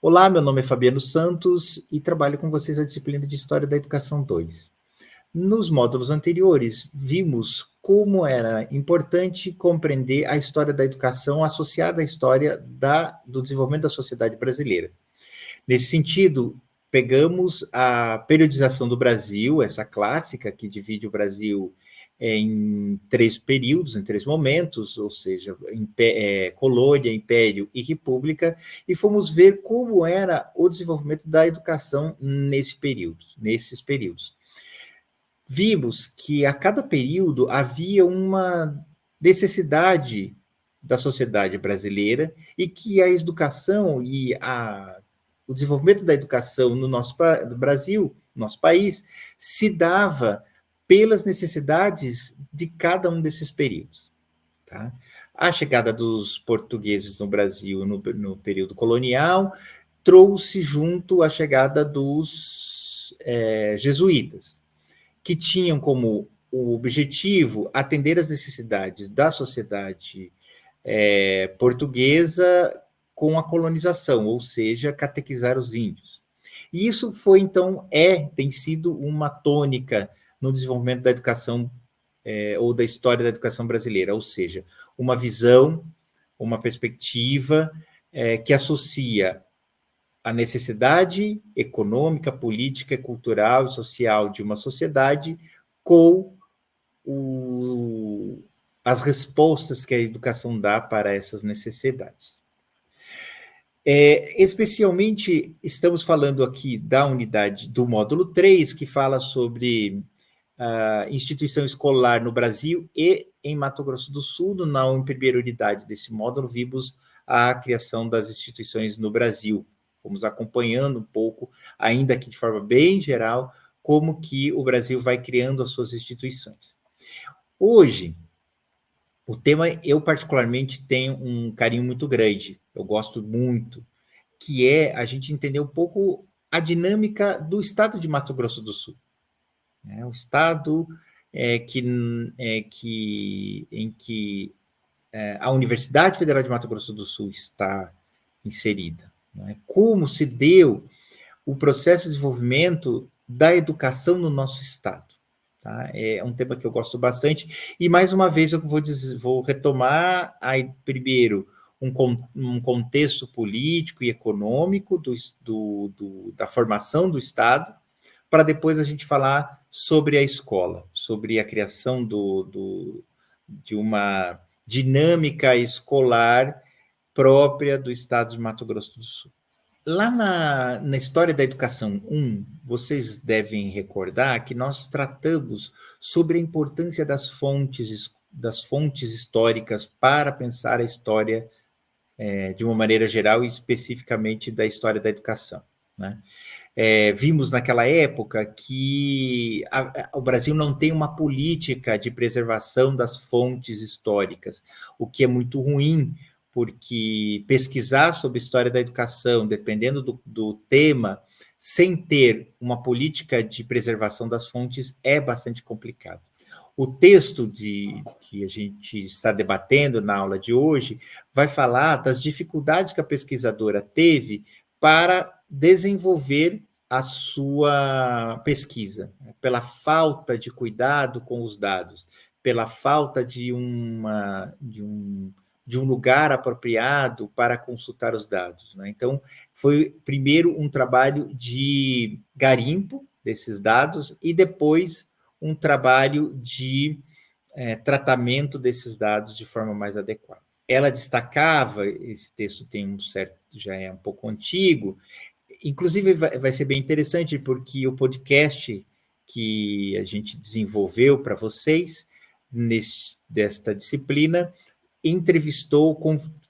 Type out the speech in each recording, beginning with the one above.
Olá, meu nome é Fabiano Santos e trabalho com vocês a disciplina de História da Educação 2. Nos módulos anteriores, vimos como era importante compreender a história da educação associada à história do desenvolvimento da sociedade brasileira. Nesse sentido, pegamos a periodização do Brasil, essa clássica que divide o Brasil em três períodos, em três momentos, ou seja, colônia, império e república, e fomos ver como era o desenvolvimento da educação nesses períodos. Vimos que a cada período havia uma necessidade da sociedade brasileira e que a educação e o desenvolvimento da educação no nosso Brasil, nosso país, se dava pelas necessidades de cada um desses períodos. Tá? A chegada dos portugueses no Brasil no período colonial trouxe junto a chegada dos jesuítas, que tinham como o objetivo atender às necessidades da sociedade portuguesa com a colonização, ou seja, catequizar os índios. E isso foi, então, tem sido uma tônica no desenvolvimento da educação ou da história da educação brasileira, ou seja, uma visão, uma perspectiva que associa a necessidade econômica, política, cultural e social de uma sociedade com as respostas que a educação dá para essas necessidades. Especialmente, estamos falando aqui da unidade do módulo 3, que fala sobre a instituição escolar no Brasil e em Mato Grosso do Sul. Na primeira unidade desse módulo, vimos a criação das instituições no Brasil. Fomos acompanhando um pouco, ainda que de forma bem geral, como que o Brasil vai criando as suas instituições. Hoje, o tema, eu particularmente tenho um carinho muito grande, eu gosto muito, que é a gente entender um pouco a dinâmica do estado de Mato Grosso do Sul. O estado em que a Universidade Federal de Mato Grosso do Sul está inserida. Como se deu o processo de desenvolvimento da educação no nosso estado. Tá? É um tema que eu gosto bastante, e mais uma vez eu vou retomar primeiro um contexto político e econômico da formação do Estado, para depois a gente falar sobre a escola, sobre a criação de uma dinâmica escolar própria do Estado de Mato Grosso do Sul. Lá na História da Educação 1, vocês devem recordar que nós tratamos sobre a importância das fontes históricas para pensar a história de uma maneira geral e especificamente da história da educação. Né? Vimos naquela época que o Brasil não tem uma política de preservação das fontes históricas, o que é muito ruim, porque pesquisar sobre história da educação, dependendo do tema, sem ter uma política de preservação das fontes, é bastante complicado. O texto que a gente está debatendo na aula de hoje vai falar das dificuldades que a pesquisadora teve para desenvolver a sua pesquisa, pela falta de cuidado com os dados, pela falta de um lugar apropriado para consultar os dados. Né? Então, foi primeiro um trabalho de garimpo desses dados e depois um trabalho de tratamento desses dados de forma mais adequada. Ela destacava, esse texto já é um pouco antigo, inclusive vai ser bem interessante, porque o podcast que a gente desenvolveu para vocês, desta disciplina,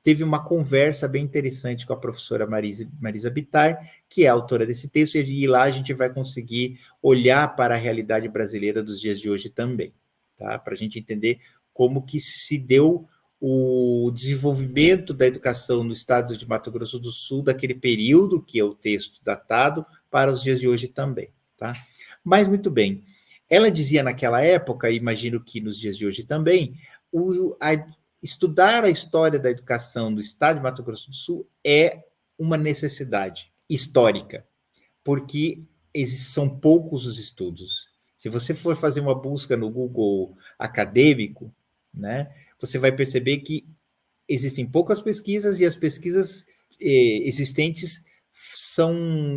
teve uma conversa bem interessante com a professora Marisa Bittar, que é a autora desse texto, e lá a gente vai conseguir olhar para a realidade brasileira dos dias de hoje também, tá? Para a gente entender como que se deu o desenvolvimento da educação no estado de Mato Grosso do Sul, daquele período, que é o texto datado, para os dias de hoje também, tá? Mas, muito bem, ela dizia naquela época, imagino que nos dias de hoje também, estudar a história da educação do estado de Mato Grosso do Sul é uma necessidade histórica, porque são poucos os estudos. Se você for fazer uma busca no Google acadêmico, né, você vai perceber que existem poucas pesquisas e as pesquisas existentes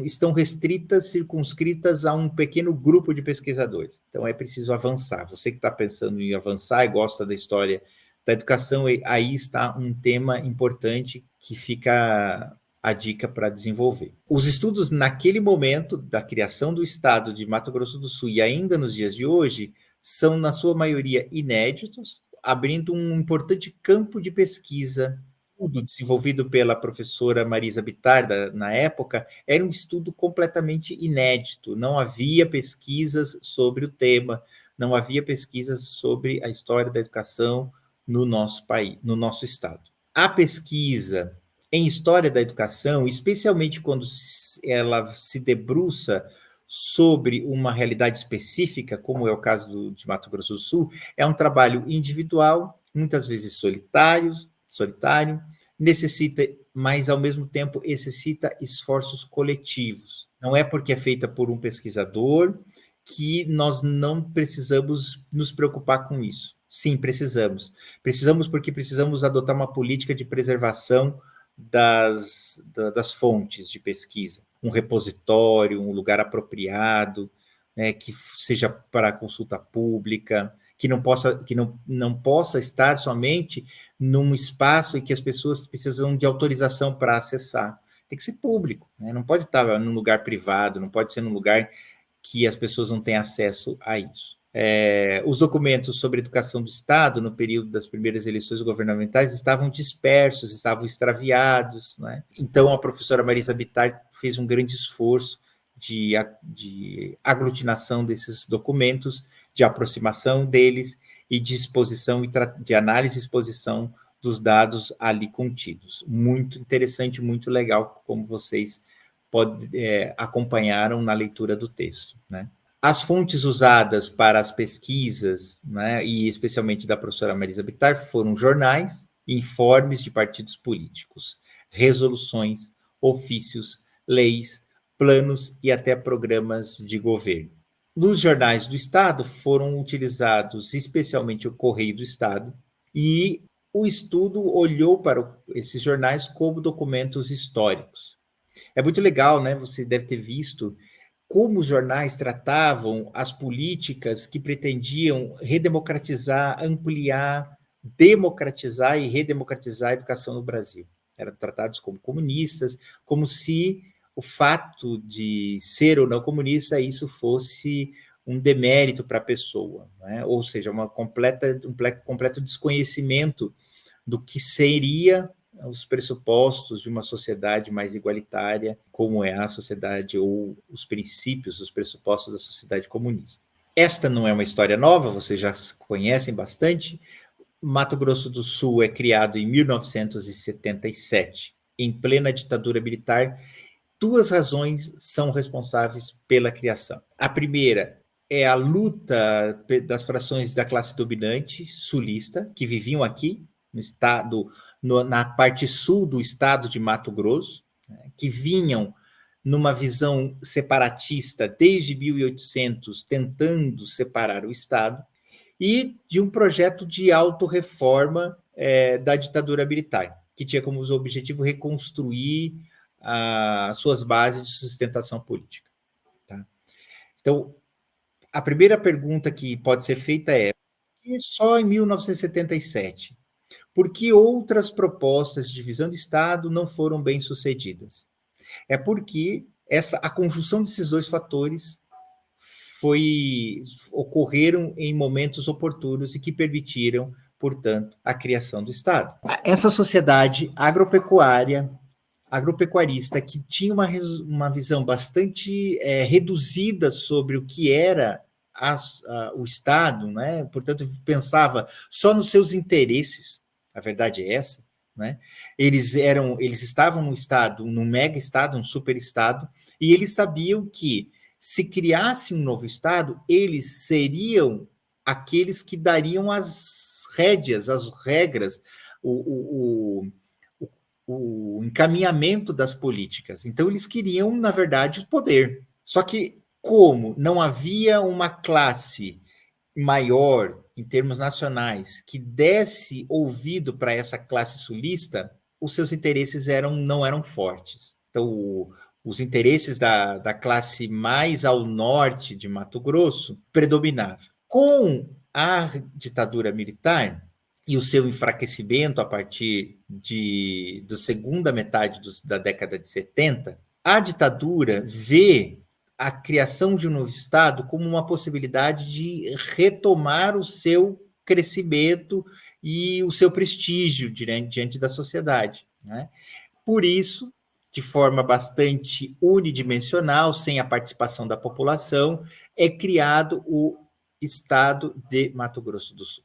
estão restritas, circunscritas a um pequeno grupo de pesquisadores. Então é preciso avançar. Você que está pensando em avançar e gosta da história da educação, aí está um tema importante que fica a dica para desenvolver. Os estudos naquele momento da criação do estado de Mato Grosso do Sul e ainda nos dias de hoje são, na sua maioria, inéditos, abrindo um importante campo de pesquisa. Tudo desenvolvido pela professora Marisa Bittar, na época, era um estudo completamente inédito. Não havia pesquisas sobre o tema, não havia pesquisas sobre a história da educação no nosso país, no nosso estado. A pesquisa em história da educação, especialmente quando ela se debruça sobre uma realidade específica, como é o caso de Mato Grosso do Sul, é um trabalho individual, muitas vezes solitário, necessita, mas ao mesmo tempo necessita esforços coletivos. Não é porque é feita por um pesquisador que nós não precisamos nos preocupar com isso. Sim, precisamos. Precisamos porque precisamos adotar uma política de preservação das fontes de pesquisa. Um repositório, um lugar apropriado, né, que seja para consulta pública, que não possa estar somente num espaço em que as pessoas precisam de autorização para acessar. Tem que ser público, né? Não pode estar num lugar privado, não pode ser num lugar que as pessoas não têm acesso a isso. Os documentos sobre educação do Estado, no período das primeiras eleições governamentais, estavam dispersos, estavam extraviados, né? Então, a professora Marisa Bittar fez um grande esforço de aglutinação desses documentos, de aproximação deles e de exposição e de análise e exposição dos dados ali contidos. Muito interessante, muito legal, como vocês acompanharam na leitura do texto, né? As fontes usadas para as pesquisas, né, e especialmente da professora Marisa Bittar, foram jornais, informes de partidos políticos, resoluções, ofícios, leis, planos e até programas de governo. Nos jornais do Estado foram utilizados especialmente o Correio do Estado, e o estudo olhou para esses jornais como documentos históricos. É muito legal, né? Você deve ter visto como os jornais tratavam as políticas que pretendiam redemocratizar, ampliar, democratizar e redemocratizar a educação no Brasil. Eram tratados como comunistas, como se o fato de ser ou não comunista, isso fosse um demérito para a pessoa, né? Ou seja, um completo desconhecimento do que seria os pressupostos de uma sociedade mais igualitária, como é a sociedade, ou os princípios, os pressupostos da sociedade comunista. Esta não é uma história nova, vocês já conhecem bastante. Mato Grosso do Sul é criado em 1977, em plena ditadura militar. Duas razões são responsáveis pela criação. A primeira é a luta das frações da classe dominante sulista, que viviam aqui, no estado, na parte sul do estado de Mato Grosso, né, que vinham numa visão separatista desde 1800, tentando separar o Estado, e de um projeto de autorreforma da ditadura militar, que tinha como objetivo reconstruir as suas bases de sustentação política. Tá? Então, a primeira pergunta que pode ser feita é: por que só em 1977? Por que outras propostas de divisão de Estado não foram bem sucedidas? É porque a conjunção desses dois fatores ocorreram em momentos oportunos e que permitiram, portanto, a criação do Estado. Essa sociedade agropecuarista, que tinha uma visão bastante reduzida sobre o que era o Estado, né? Portanto, pensava só nos seus interesses, a verdade é essa, né? Eles estavam num Estado, num mega Estado, um super Estado, e eles sabiam que, se criasse um novo Estado, eles seriam aqueles que dariam as rédeas, as regras, o encaminhamento das políticas. Então, eles queriam, na verdade, o poder. Só que, como não havia uma classe maior, em termos nacionais, que desse ouvido para essa classe sulista, os seus interesses não eram fortes. Então, os interesses da classe mais ao norte de Mato Grosso predominavam. Com a ditadura militar e o seu enfraquecimento a partir da segunda metade da década de 70, a ditadura vê a criação de um novo Estado como uma possibilidade de retomar o seu crescimento e o seu prestígio diante da sociedade. Né? Por isso, de forma bastante unidimensional, sem a participação da população, é criado o Estado de Mato Grosso do Sul.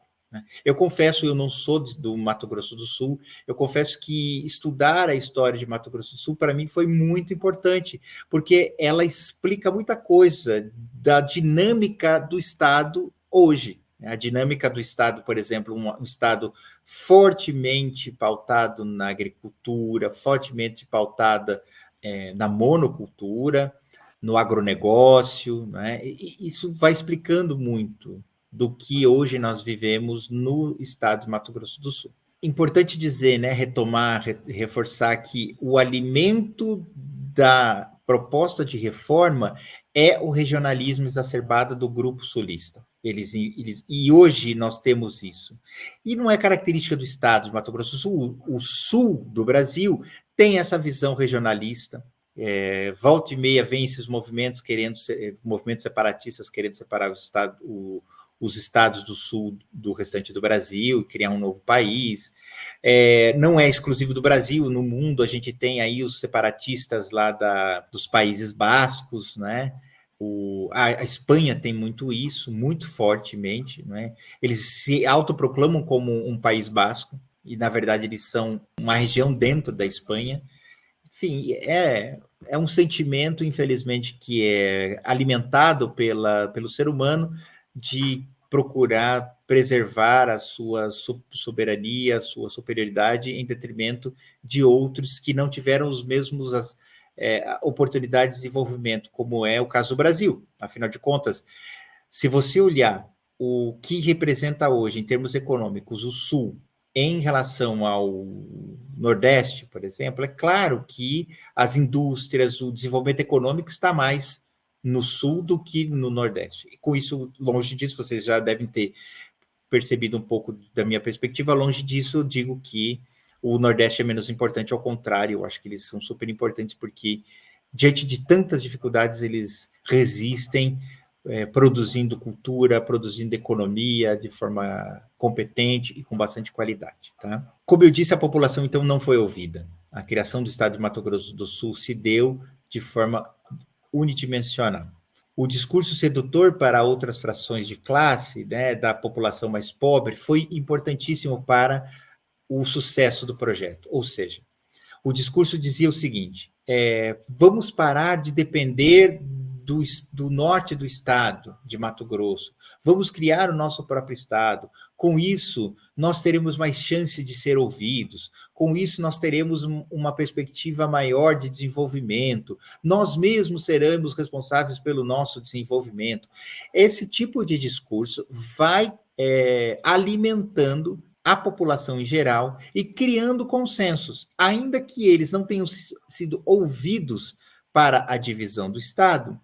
Eu confesso, eu não sou do Mato Grosso do Sul, eu confesso que estudar a história de Mato Grosso do Sul, para mim, foi muito importante, porque ela explica muita coisa da dinâmica do Estado hoje. A dinâmica do Estado, por exemplo, um Estado fortemente pautado na agricultura, fortemente pautada na monocultura, no agronegócio, né? E isso vai explicando muito do que hoje nós vivemos no estado de Mato Grosso do Sul. Importante dizer, né, retomar, reforçar que o alimento da proposta de reforma é o regionalismo exacerbado do grupo sulista. E hoje nós temos isso. E não é característica do estado de Mato Grosso do Sul. O sul do Brasil tem essa visão regionalista. Volta e meia vem esses movimentos movimentos separatistas querendo separar os estados do sul do restante do Brasil, criar um novo país. Não é exclusivo do Brasil, no mundo a gente tem aí os separatistas lá dos Países Bascos, né? A Espanha tem muito isso, muito fortemente, né? Eles se autoproclamam como um país basco, e na verdade eles são uma região dentro da Espanha. Enfim, é um sentimento, infelizmente, que é alimentado pelo ser humano de procurar preservar a sua soberania, a sua superioridade em detrimento de outros que não tiveram os mesmos oportunidades de desenvolvimento, como é o caso do Brasil. Afinal de contas, se você olhar o que representa hoje, em termos econômicos, o Sul em relação ao Nordeste, por exemplo, é claro que as indústrias, o desenvolvimento econômico está mais no Sul do que no Nordeste. E com isso, longe disso, vocês já devem ter percebido um pouco da minha perspectiva, longe disso, eu digo que o Nordeste é menos importante, ao contrário, eu acho que eles são super importantes porque, diante de tantas dificuldades, eles resistem, produzindo cultura, produzindo economia de forma competente e com bastante qualidade. Tá? Como eu disse, a população, então, não foi ouvida. A criação do Estado de Mato Grosso do Sul se deu de forma unidimensional. O discurso sedutor para outras frações de classe, né, da população mais pobre, foi importantíssimo para o sucesso do projeto. Ou seja, o discurso dizia o seguinte: vamos parar de depender do norte do estado de Mato Grosso, vamos criar o nosso próprio estado. Com isso, nós teremos mais chance de ser ouvidos, com isso nós teremos uma perspectiva maior de desenvolvimento, nós mesmos seremos responsáveis pelo nosso desenvolvimento. Esse tipo de discurso vai alimentando a população em geral e criando consensos, ainda que eles não tenham sido ouvidos para a divisão do Estado.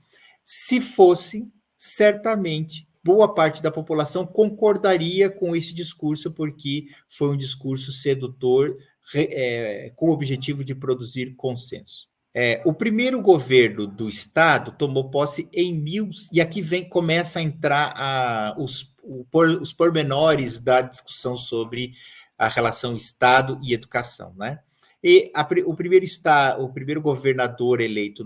Se fosse, certamente, boa parte da população concordaria com esse discurso, porque foi um discurso sedutor, com o objetivo de produzir consenso. O primeiro governo do Estado tomou posse em e aqui começa a entrar os pormenores da discussão sobre a relação Estado e educação, né? E o primeiro governador eleito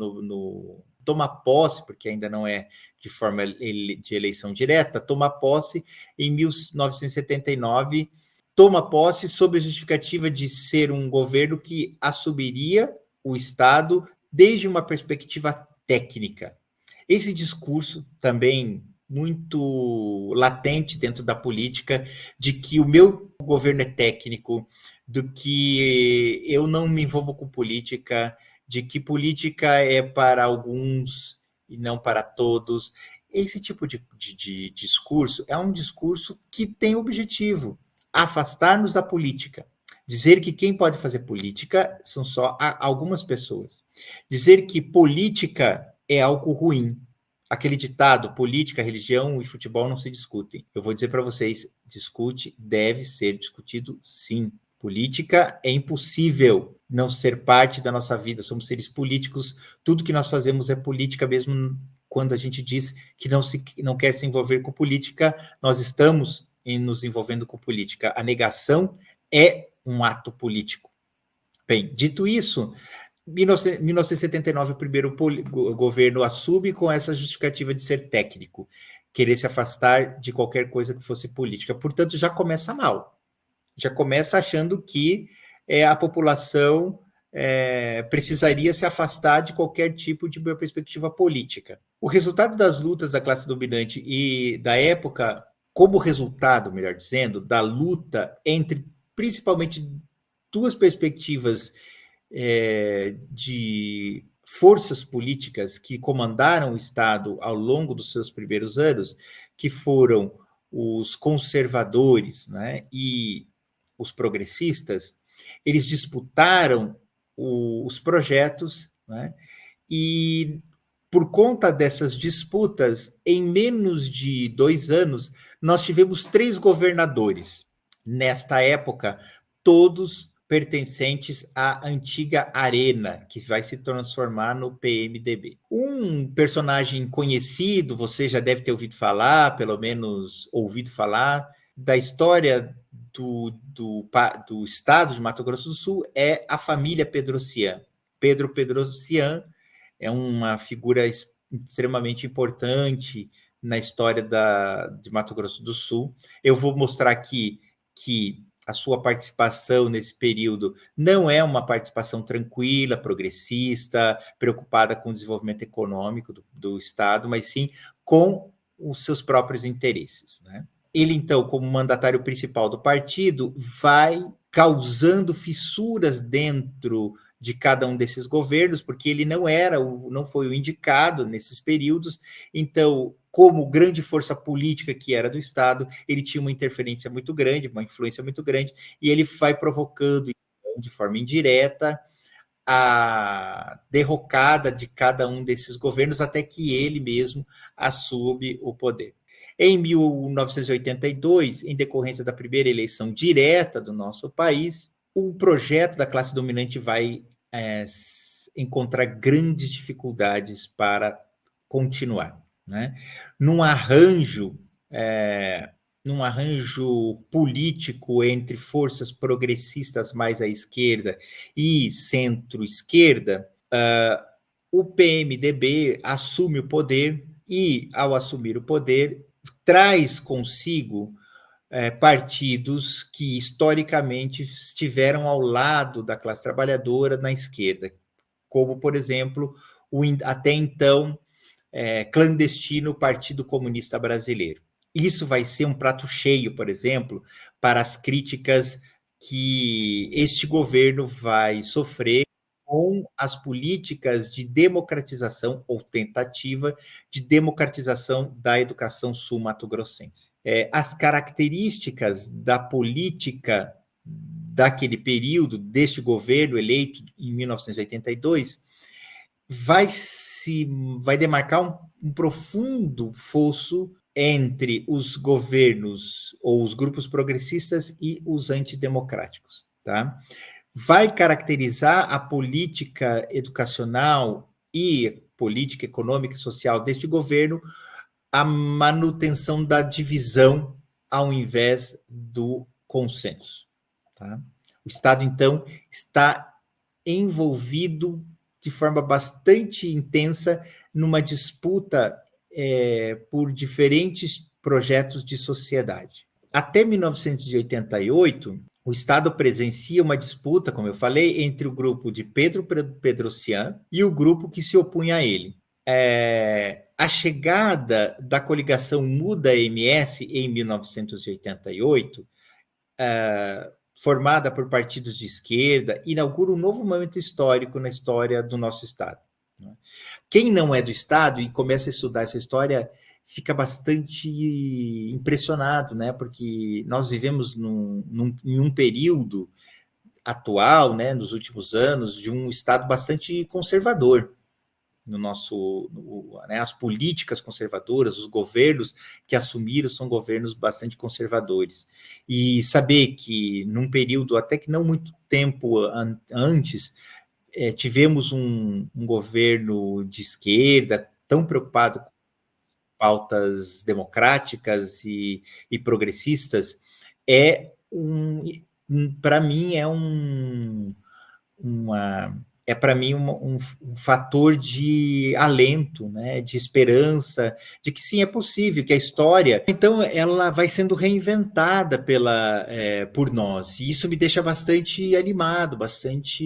toma posse, porque ainda não é de forma de eleição direta, toma posse em 1979, toma posse sob a justificativa de ser um governo que assumiria o Estado desde uma perspectiva técnica. Esse discurso também muito latente dentro da política de que o meu governo é técnico, do que eu não me envolvo com política, de que política é para alguns e não para todos. Esse tipo de discurso é um discurso que tem objetivo: afastar-nos da política. Dizer que quem pode fazer política são só algumas pessoas. Dizer que política é algo ruim. Aquele ditado: política, religião e futebol não se discutem. Eu vou dizer para vocês: discute, deve ser discutido sim. Política é impossível não ser parte da nossa vida. Somos seres políticos. Tudo que nós fazemos é política, mesmo quando a gente diz que não quer se envolver com política, nós estamos nos envolvendo com política. A negação é um ato político. Bem, dito isso, 1979, o primeiro governo assume com essa justificativa de ser técnico, querer se afastar de qualquer coisa que fosse política. Portanto, já começa mal. Já começa achando que a população precisaria se afastar de qualquer tipo de perspectiva política. O resultado das lutas da classe dominante e da época, como resultado, melhor dizendo, da luta entre principalmente duas perspectivas de forças políticas que comandaram o Estado ao longo dos seus primeiros anos, que foram os conservadores, né, e os progressistas. Eles disputaram os projetos, né, e por conta dessas disputas, em menos de 2 anos, nós tivemos 3 governadores. Nesta época, todos pertencentes à antiga Arena, que vai se transformar no PMDB. Um personagem conhecido, você já deve ter ouvido falar, pelo menos ouvido falar, da história do estado de Mato Grosso do Sul, é a família Pedrocian. Pedro Pedrocian é uma figura extremamente importante na história de Mato Grosso do Sul. Eu vou mostrar aqui que a sua participação nesse período não é uma participação tranquila, progressista, preocupada com o desenvolvimento econômico do Estado, mas sim com os seus próprios interesses, né? Ele, então, como mandatário principal do partido, vai causando fissuras dentro de cada um desses governos, porque ele não foi o indicado nesses períodos. Então, como grande força política que era do Estado, ele tinha uma interferência muito grande, uma influência muito grande, e ele vai provocando de forma indireta a derrocada de cada um desses governos até que ele mesmo assume o poder. Em 1982, em decorrência da primeira eleição direta do nosso país, o projeto da classe dominante vai encontrar grandes dificuldades para continuar, né? Num arranjo político entre forças progressistas mais à esquerda e centro-esquerda, o PMDB assume o poder e, ao assumir o poder, traz consigo partidos que historicamente estiveram ao lado da classe trabalhadora na esquerda, como, por exemplo, até então clandestino Partido Comunista Brasileiro. Isso vai ser um prato cheio, por exemplo, para as críticas que este governo vai sofrer com as políticas de democratização ou tentativa de democratização da educação sul-mato-grossense. As características da política daquele período, deste governo eleito em 1982, vai demarcar um profundo fosso entre os governos ou os grupos progressistas e os antidemocráticos, tá? Vai caracterizar a política educacional e política econômica e social deste governo a manutenção da divisão ao invés do consenso, tá? O Estado, então, está envolvido de forma bastante intensa numa disputa por diferentes projetos de sociedade. Até 1988, o Estado presencia uma disputa, como eu falei, entre o grupo de Pedro Pedrocian e o grupo que se opunha a ele. A chegada da coligação Muda-MS em 1988 formada por partidos de esquerda, inaugura um novo momento histórico na história do nosso Estado. Quem não é do Estado e começa a estudar essa história fica bastante impressionado, né? Porque nós vivemos em um período atual, né, nos últimos anos, de um Estado bastante conservador. No nosso, né, as políticas conservadoras, os governos que assumiram são governos bastante conservadores. E saber que num período até que não muito tempo antes, tivemos um governo de esquerda tão preocupado com pautas democráticas e progressistas, para mim, uma, para mim um fator de alento, né, de esperança, de que sim, é possível, que a história, então, ela vai sendo reinventada por nós, e isso me deixa bastante animado, bastante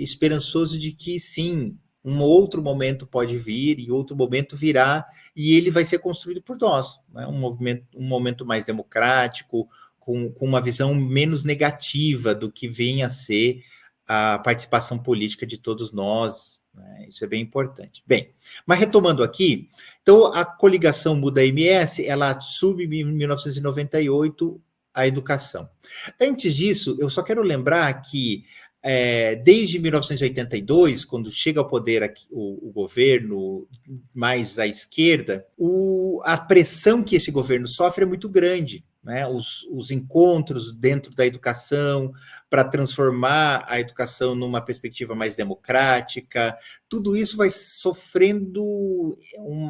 esperançoso de que sim, um outro momento pode vir, e outro momento virá, e ele vai ser construído por nós, né? Um momento mais democrático, com uma visão menos negativa do que vem a ser a participação política de todos nós, né? Isso é bem importante. Bem, mas retomando aqui, então a coligação Muda-MS, ela assume em 1998 a educação. Antes disso, eu só quero lembrar que desde 1982, quando chega ao poder aqui, o governo mais à esquerda, a pressão que esse governo sofre é muito grande, né? Os encontros dentro da educação para transformar a educação numa perspectiva mais democrática, tudo isso vai sofrendo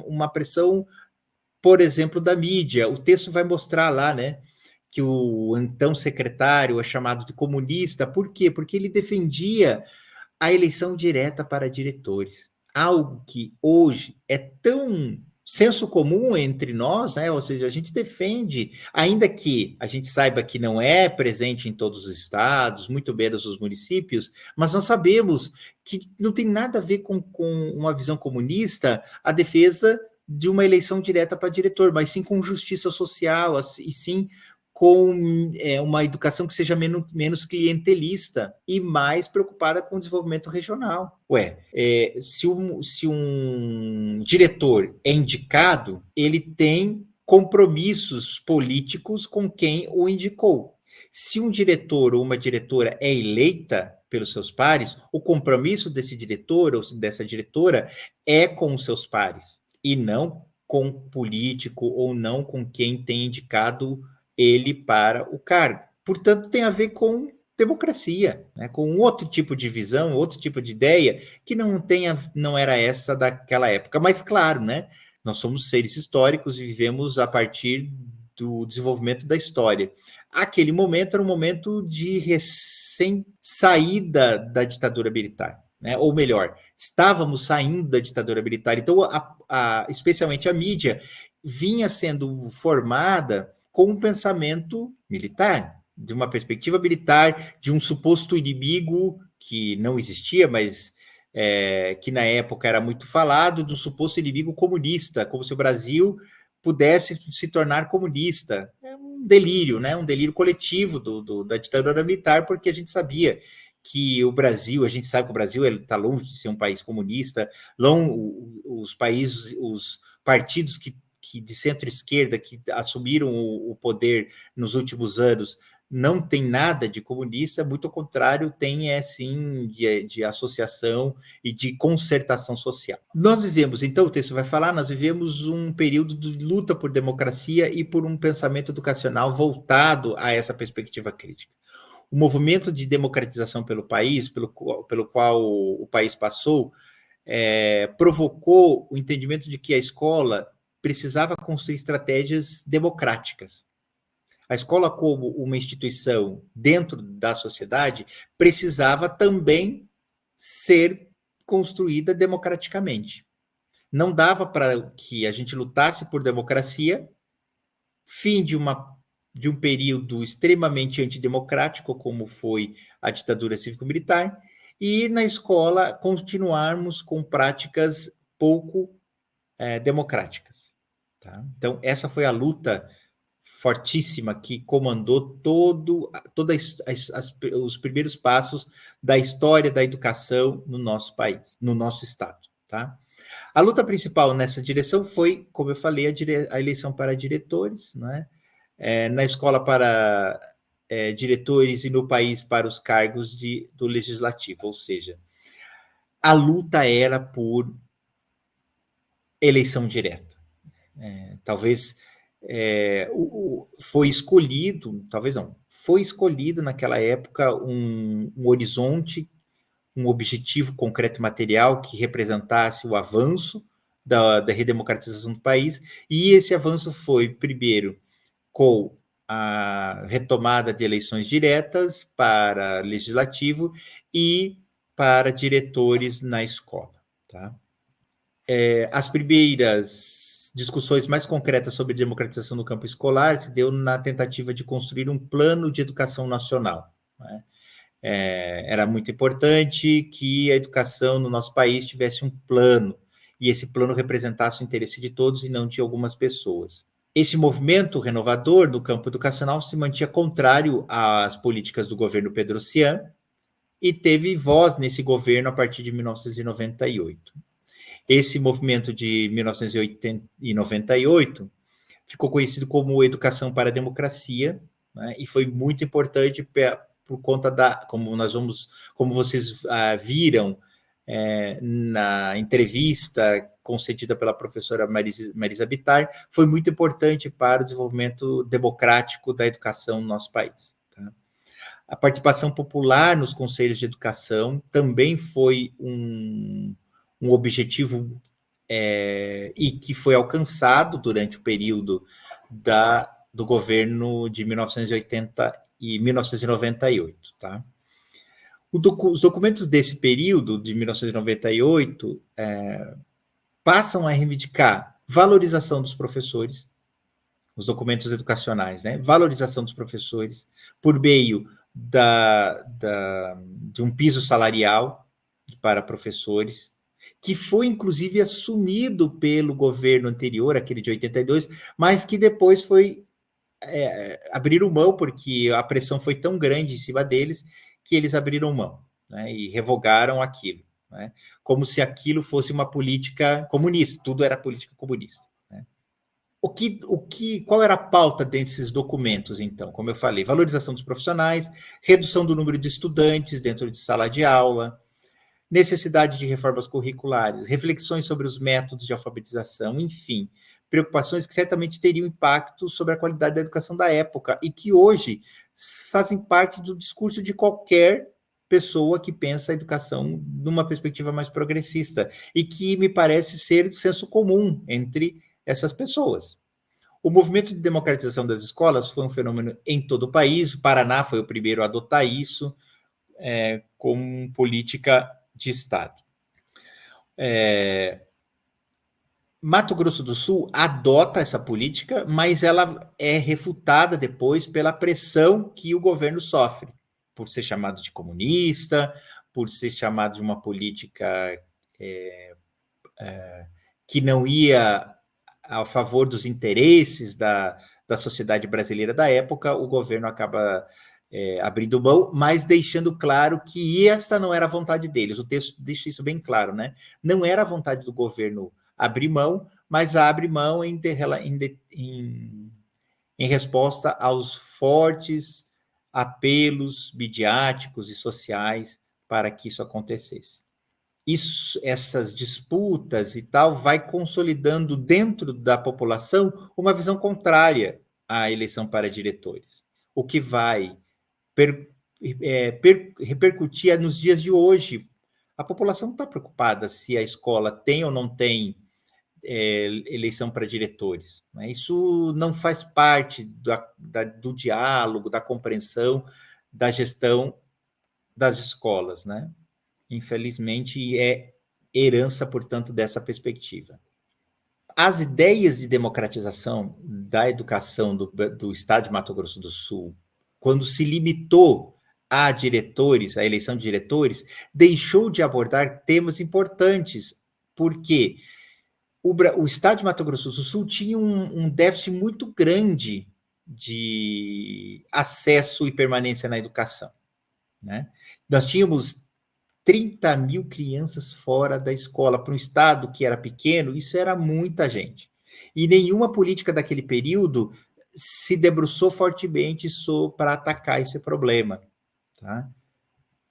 uma pressão, por exemplo, da mídia. O texto vai mostrar lá, né, que o então secretário é chamado de comunista. Por quê? Porque ele defendia a eleição direta para diretores. Algo que hoje é tão senso comum entre nós, né? Ou seja, a gente defende, ainda que a gente saiba que não é presente em todos os estados, muito menos os municípios, mas nós sabemos que não tem nada a ver com uma visão comunista a defesa de uma eleição direta para diretor, mas sim com justiça social, e sim com uma educação que seja menos clientelista e mais preocupada com o desenvolvimento regional. Se um diretor é indicado, ele tem compromissos políticos com quem o indicou. Se um diretor ou uma diretora é eleita pelos seus pares, o compromisso desse diretor ou dessa diretora é com os seus pares, e não com o político ou não com quem tem indicado ele para o cargo. Portanto, tem a ver com democracia, né? Com outro tipo de visão, outro tipo de ideia, que não era essa daquela época. Mas, claro, né? Nós somos seres históricos e vivemos a partir do desenvolvimento da história. Aquele momento era um momento de recém-saída da ditadura militar, né? Ou melhor, estávamos saindo da ditadura militar. Então, especialmente a mídia, vinha sendo formada com um pensamento militar, de uma perspectiva militar, de um suposto inimigo que não existia, mas que na época era muito falado, de um suposto inimigo comunista, como se o Brasil pudesse se tornar comunista. É um delírio, né? Um delírio coletivo da ditadura militar, porque a gente sabia que o Brasil, a gente sabe que o Brasil está longe de ser um país comunista, os partidos que de centro-esquerda que assumiram o poder nos últimos anos não tem nada de comunista, muito ao contrário, tem sim de associação e de concertação social. Nós vivemos, então o texto vai falar, nós vivemos um período de luta por democracia e por um pensamento educacional voltado a essa perspectiva crítica. O movimento de democratização pelo país, pelo qual o país passou, provocou o entendimento de que a escola precisava construir estratégias democráticas. A escola, como uma instituição dentro da sociedade, precisava também ser construída democraticamente. Não dava para que a gente lutasse por democracia, fim de um período extremamente antidemocrático, como foi a ditadura cívico-militar, e na escola continuarmos com práticas pouco democráticas. Tá? Então, essa foi a luta fortíssima que comandou todos os primeiros passos da história da educação no nosso país, no nosso estado, tá? A luta principal nessa direção foi, como eu falei, a eleição para diretores, né? Na escola para diretores e no país para os cargos do legislativo, ou seja, a luta era por eleição direta. Talvez foi escolhido, talvez não, foi escolhido naquela época um horizonte, um objetivo concreto e material que representasse o avanço da redemocratização do país, e esse avanço foi, primeiro, com a retomada de eleições diretas para legislativo e para diretores na escola, tá? As primeiras discussões mais concretas sobre democratização do campo escolar se deu na tentativa de construir um plano de educação nacional, né? Era muito importante que a educação no nosso país tivesse um plano, e esse plano representasse o interesse de todos e não de algumas pessoas. Esse movimento renovador no campo educacional se mantinha contrário às políticas do governo Pedrocian e teve voz nesse governo a partir de 1998. Esse movimento de 1998 ficou conhecido como Educação para a Democracia, né, e foi muito importante por conta como vocês viram na entrevista concedida pela professora Marisa Bittar, foi muito importante para o desenvolvimento democrático da educação no nosso país. Tá? A participação popular nos conselhos de educação também foi um objetivo e que foi alcançado durante o período do governo de 1980 e 1998. Tá? Os documentos desse período, de 1998, passam a reivindicar valorização dos professores, os documentos educacionais, né? Valorização dos professores por meio de um piso salarial para professores, que foi, inclusive, assumido pelo governo anterior, aquele de 82, mas que depois abriram mão, porque a pressão foi tão grande em cima deles, que eles abriram mão, né, e revogaram aquilo, né, como se aquilo fosse uma política comunista, tudo era política comunista. Né. Qual era a pauta desses documentos, então? Como eu falei, valorização dos profissionais, redução do número de estudantes dentro de sala de aula, necessidade de reformas curriculares, reflexões sobre os métodos de alfabetização, enfim, preocupações que certamente teriam impacto sobre a qualidade da educação da época e que hoje fazem parte do discurso de qualquer pessoa que pensa a educação numa perspectiva mais progressista e que me parece ser senso comum entre essas pessoas. O movimento de democratização das escolas foi um fenômeno em todo o país, o Paraná foi o primeiro a adotar isso como política de Estado. Mato Grosso do Sul adota essa política, mas ela é refutada depois pela pressão que o governo sofre, por ser chamado de comunista, por ser chamado de uma política que não ia a favor dos interesses da sociedade brasileira da época. O governo acaba abrindo mão, mas deixando claro que esta não era a vontade deles. O texto deixa isso bem claro, né? Não era a vontade do governo abrir mão, mas abre mão em resposta aos fortes apelos midiáticos e sociais para que isso acontecesse. Essas disputas e tal vai consolidando dentro da população uma visão contrária à eleição para diretores, o que vai repercutir nos dias de hoje. A população está preocupada se a escola tem ou não tem eleição para diretores. Né? Isso não faz parte do diálogo, da compreensão, da gestão das escolas, né? Infelizmente, é herança, portanto, dessa perspectiva. As ideias de democratização da educação do Estado de Mato Grosso do Sul, quando se limitou a diretores, a eleição de diretores, deixou de abordar temas importantes, porque o Estado de Mato Grosso do Sul tinha um déficit muito grande de acesso e permanência na educação, né? Nós tínhamos 30 mil crianças fora da escola. Para um estado que era pequeno, isso era muita gente. E nenhuma política daquele período se debruçou fortemente para atacar esse problema, tá?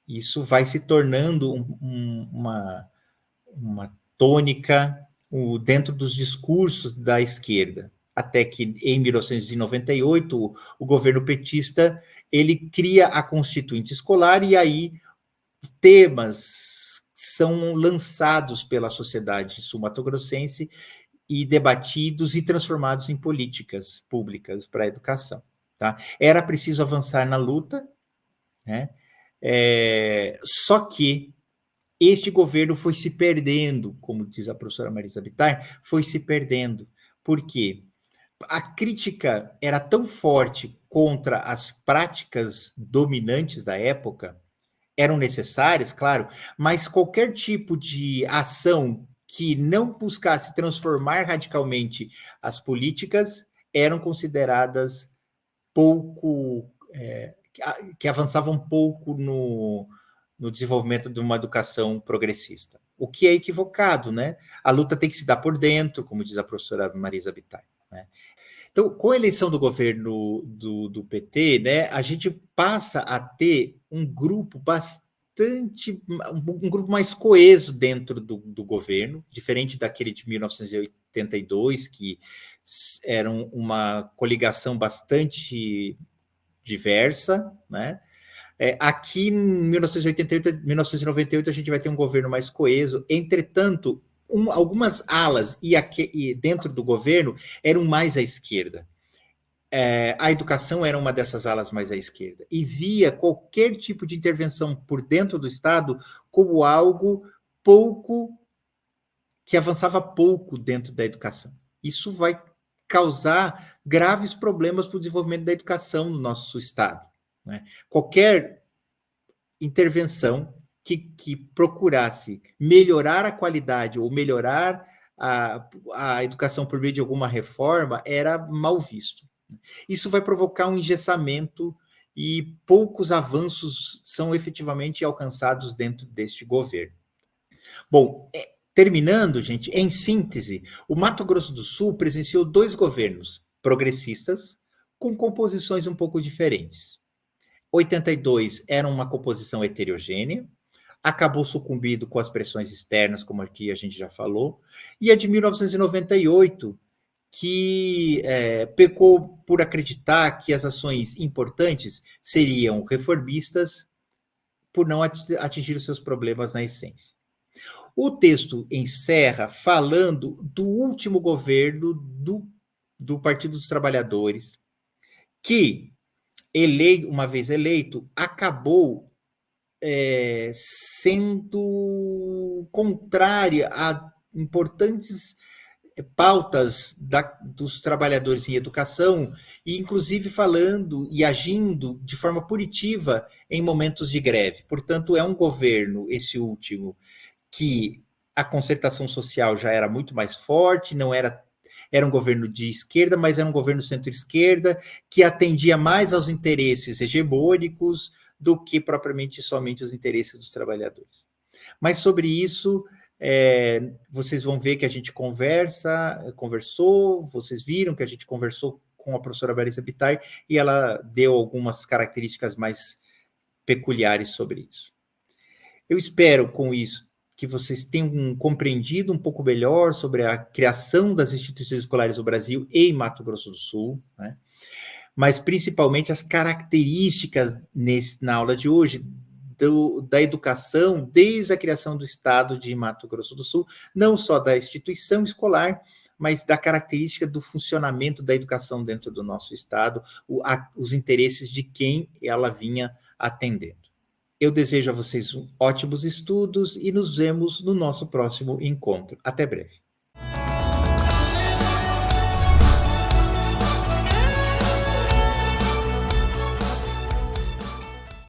Isso vai se tornando uma tônica dentro dos discursos da esquerda, até que em 1998 o governo petista ele cria a Constituinte Escolar e aí temas são lançados pela sociedade sul-mato-grossense e debatidos e transformados em políticas públicas para a educação, tá? Era preciso avançar na luta, né? Só que este governo foi se perdendo, como diz a professora Marisa Bittar, foi se perdendo. Por quê? A crítica era tão forte contra as práticas dominantes da época, eram necessárias, claro, mas qualquer tipo de ação que não buscasse transformar radicalmente as políticas eram consideradas pouco, que avançavam pouco no desenvolvimento de uma educação progressista. O que é equivocado, né? A luta tem que se dar por dentro, como diz a professora Marisa Bittar, né? Então, com a eleição do governo do PT, né, a gente passa a ter um grupo um grupo mais coeso dentro do governo, diferente daquele de 1982, que era uma coligação bastante diversa, né? Aqui, em 1988, 1998, a gente vai ter um governo mais coeso. Entretanto, algumas alas e dentro do governo eram mais à esquerda. A educação era uma dessas alas mais à esquerda. E via qualquer tipo de intervenção por dentro do Estado como algo que avançava pouco dentro da educação. Isso vai causar graves problemas para o desenvolvimento da educação no nosso Estado, né? Qualquer intervenção que procurasse melhorar a qualidade ou melhorar a educação por meio de alguma reforma era mal visto. Isso vai provocar um engessamento e poucos avanços são efetivamente alcançados dentro deste governo. Bom, terminando, gente, em síntese, o Mato Grosso do Sul presenciou 2 governos progressistas com composições um pouco diferentes. 82 era uma composição heterogênea, acabou sucumbindo com as pressões externas, como aqui a gente já falou, e a de 1998, que pecou por acreditar que as ações importantes seriam reformistas por não atingir os seus problemas na essência. O texto encerra falando do último governo do Partido dos Trabalhadores, que, uma vez eleito, acabou sendo contrária a importantes pautas dos trabalhadores em educação, e inclusive falando e agindo de forma punitiva em momentos de greve. Portanto, é um governo, esse último, que a concertação social já era muito mais forte, não era um governo de esquerda, mas era um governo centro-esquerda, que atendia mais aos interesses hegemônicos do que propriamente somente os interesses dos trabalhadores. Mas sobre isso, vocês vão ver que a gente conversou, vocês viram que a gente conversou com a professora Marisa Bittar e ela deu algumas características mais peculiares sobre isso. Eu espero, com isso, que vocês tenham compreendido um pouco melhor sobre a criação das instituições escolares no Brasil e em Mato Grosso do Sul, né? Mas principalmente as características na aula de hoje da educação desde a criação do Estado de Mato Grosso do Sul, não só da instituição escolar, mas da característica do funcionamento da educação dentro do nosso Estado, os interesses de quem ela vinha atendendo. Eu desejo a vocês ótimos estudos e nos vemos no nosso próximo encontro. Até breve.